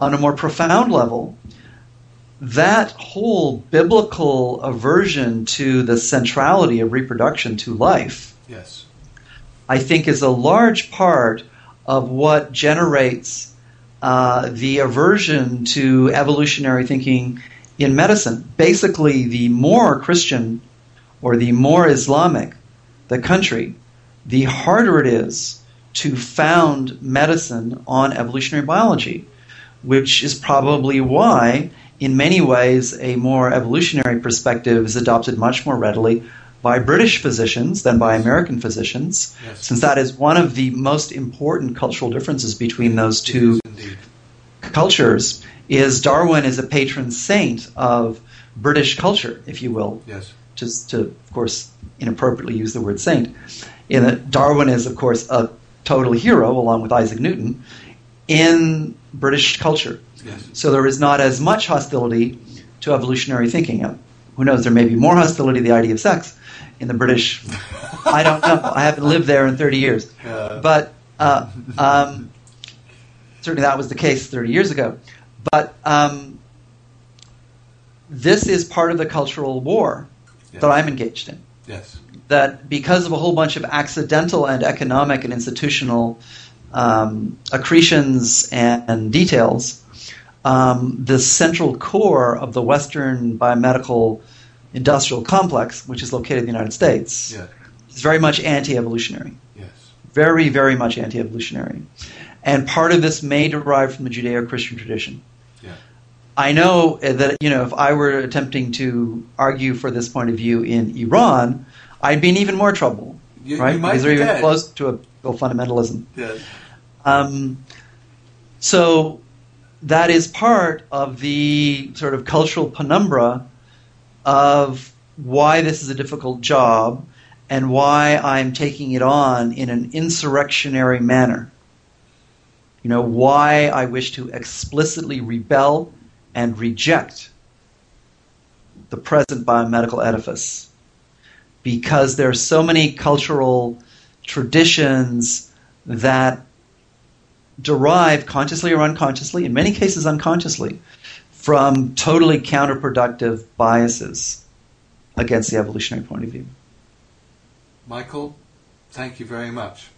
on a more profound level, that whole biblical aversion to the centrality of reproduction to life, yes, I think is a large part of what generates the aversion to evolutionary thinking in medicine. Basically, the more Christian or the more Islamic the country, the harder it is to found medicine on evolutionary biology, which is probably why, in many ways, a more evolutionary perspective is adopted much more readily by British physicians than by American physicians, yes, since that is one of the most important cultural differences between those two cultures, is Darwin is a patron saint of British culture, if you will. Yes. Just to, of course, inappropriately use the word saint. In that Darwin is, of course, a total hero, along with Isaac Newton, in British culture. Yes. So there is not as much hostility to evolutionary thinking. Who knows, there may be more hostility to the idea of sex in the British. I don't know. I haven't lived there in 30 years. But certainly that was the case 30 years ago. But this is part of the cultural war that I'm engaged in. Yes. That because of a whole bunch of accidental and economic and institutional accretions and details, the central core of the Western biomedical industrial complex, which is located in the United States, is very much anti-evolutionary. Yes. Very, very much anti-evolutionary. And part of this may derive from the Judeo-Christian tradition. Yeah. I know that, if I were attempting to argue for this point of view in Iran, I'd be in even more trouble, right? Because they're even close to a fundamentalism. Yes. So that is part of the sort of cultural penumbra of why this is a difficult job and why I'm taking it on in an insurrectionary manner. Why I wish to explicitly rebel and reject the present biomedical edifice. Because there are so many cultural traditions that derive, consciously or unconsciously, in many cases unconsciously, from totally counterproductive biases against the evolutionary point of view. Michael, thank you very much.